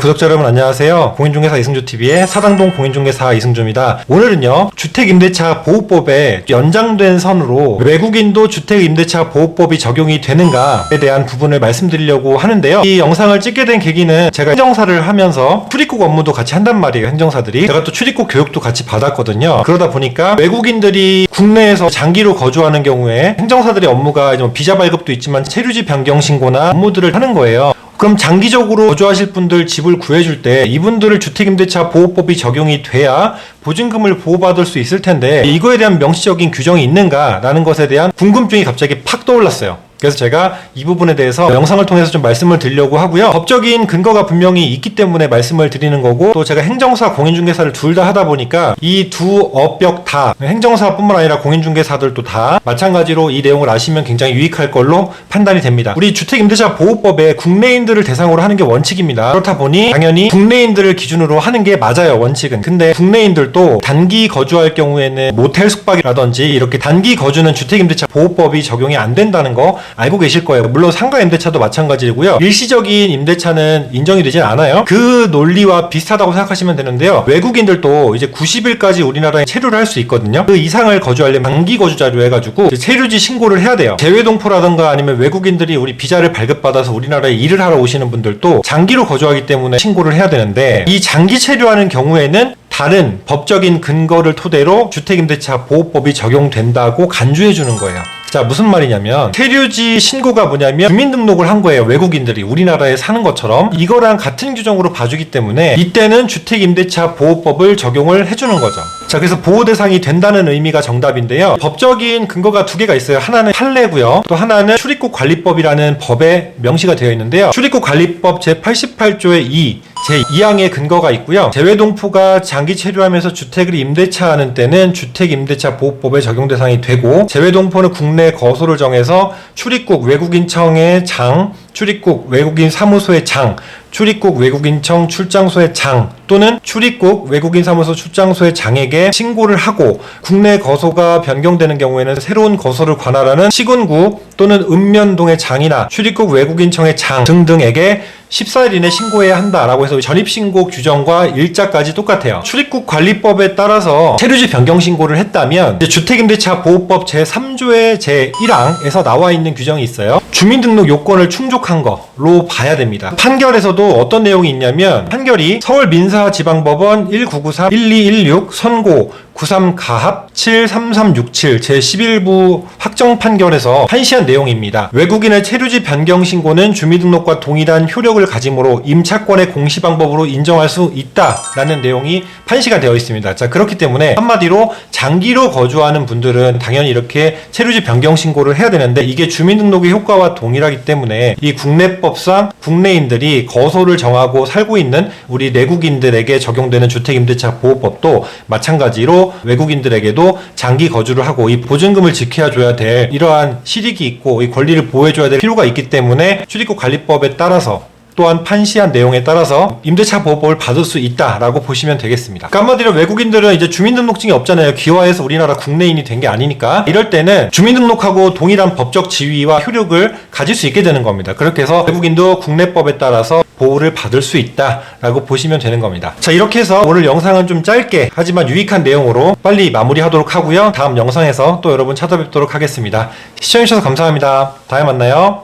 구독자 여러분 안녕하세요. 공인중개사 이승조TV의 사당동 공인중개사 이승조입니다. 오늘은요, 주택임대차 보호법에 연장된 선으로 외국인도 주택임대차 보호법이 적용이 되는가에 대한 부분을 말씀드리려고 하는데요. 이 영상을 찍게 된 계기는 제가 행정사를 하면서 출입국 업무도 같이 한단 말이에요. 행정사들이. 제가 또 출입국 교육도 같이 받았거든요. 그러다 보니까 외국인들이 국내에서 장기로 거주하는 경우에 행정사들의 업무가 비자 발급도 있지만 체류지 변경 신고나 업무들을 하는 거예요. 그럼 장기적으로 거주하실 분들 집을 구해줄 때 이분들을 주택임대차 보호법이 적용이 돼야 보증금을 보호받을 수 있을 텐데 이거에 대한 명시적인 규정이 있는가라는 것에 대한 궁금증이 갑자기 팍 떠올랐어요. 그래서 제가 이 부분에 대해서 영상을 통해서 좀 말씀을 드리려고 하고요. 법적인 근거가 분명히 있기 때문에 말씀을 드리는 거고, 또 제가 행정사, 공인중개사를 둘 다 하다 보니까 이 두 업역 다, 행정사뿐만 아니라 공인중개사들도 다 마찬가지로 이 내용을 아시면 굉장히 유익할 걸로 판단이 됩니다. 우리 주택임대차 보호법에 국내인들을 대상으로 하는 게 원칙입니다. 그렇다 보니 당연히 국내인들을 기준으로 하는 게 맞아요, 원칙은. 근데 국내인들도 단기 거주할 경우에는 모텔 숙박이라든지 이렇게 단기 거주는 주택임대차 보호법이 적용이 안 된다는 거 알고 계실 거예요. 물론 상가 임대차도 마찬가지고요. 일시적인 임대차는 인정이 되진 않아요. 그 논리와 비슷하다고 생각하시면 되는데요. 외국인들도 이제 90일까지 우리나라에 체류를 할 수 있거든요. 그 이상을 거주하려면 단기 거주자료 해가지고 체류지 신고를 해야 돼요. 재외동포라든가 아니면 외국인들이 우리 비자를 발급받아서 우리나라에 일을 하러 오시는 분들도 장기로 거주하기 때문에 신고를 해야 되는데, 이 장기 체류하는 경우에는 다른 법적인 근거를 토대로 주택임대차 보호법이 적용된다고 간주해 주는 거예요. 자, 무슨 말이냐면 체류지 신고가 뭐냐면 주민등록을 한 거예요. 외국인들이 우리나라에 사는 것처럼 이거랑 같은 규정으로 봐주기 때문에 이때는 주택임대차 보호법을 적용을 해주는 거죠. 자, 그래서 보호 대상이 된다는 의미가 정답인데요. 법적인 근거가 두 개가 있어요. 하나는 판례고요. 또 하나는 출입국관리법이라는 법에 명시가 되어 있는데요. 출입국관리법 제88조의 2 제2항의 근거가 있고요. 재외동포가 장기 체류하면서 주택을 임대차하는 때는 주택임대차 보호법의 적용 대상이 되고, 재외동포는 국내 거소를 정해서 출입국 외국인청의 장, 출입국 외국인 사무소의 장, 출입국 외국인청 출장소의 장 또는 출입국 외국인 사무소 출장소의 장에게 신고를 하고, 국내 거소가 변경되는 경우에는 새로운 거소를 관할하는 시군구 또는 읍면동의 장이나 출입국 외국인청의 장 등등에게 14일 이내 신고해야 한다라고 해서 전입신고 규정과 일자까지 똑같아요. 출입국관리법에 따라서 체류지 변경 신고를 했다면 주택임대차 보호법 제3조의 제1항에서 나와 있는 규정이 있어요. 주민등록 요건을 충족한 거로 봐야 됩니다. 판결에서도 어떤 내용이 있냐면, 판결이 서울민사지방법원 1993-1216 선고 93 가합 73367 제11부 확정 판결에서 판시한 내용입니다. 외국인의 체류지 변경 신고는 주민등록과 동일한 효력을 가지므로 임차권의 공시방법으로 인정할 수 있다라는 내용이 판시가 되어 있습니다. 자, 그렇기 때문에 한마디로 장기로 거주하는 분들은 당연히 이렇게 체류지 변경 신고를 해야 되는데, 이게 주민등록의 효과와 동일하기 때문에 이 국내법상 국내인들이 거소를 정하고 살고 있는 우리 내국인들에게 적용되는 주택임대차 보호법도 마찬가지로 외국인들에게도 장기 거주를 하고 이 보증금을 지켜줘야 될 이러한 실익이 있고 이 권리를 보호해줘야 될 필요가 있기 때문에 출입국관리법에 따라서 또한 판시한 내용에 따라서 임대차 보호법을 받을 수 있다라고 보시면 되겠습니다. 그러니까 한마디로 외국인들은 이제 주민등록증이 없잖아요. 귀화해서 우리나라 국내인이 된 게 아니니까. 이럴 때는 주민등록하고 동일한 법적 지위와 효력을 가질 수 있게 되는 겁니다. 그렇게 해서 외국인도 국내법에 따라서 보호를 받을 수 있다라고 보시면 되는 겁니다. 자, 이렇게 해서 오늘 영상은 좀 짧게 하지만 유익한 내용으로 빨리 마무리하도록 하고요. 다음 영상에서 또 여러분 찾아뵙도록 하겠습니다. 시청해주셔서 감사합니다. 다음에 만나요.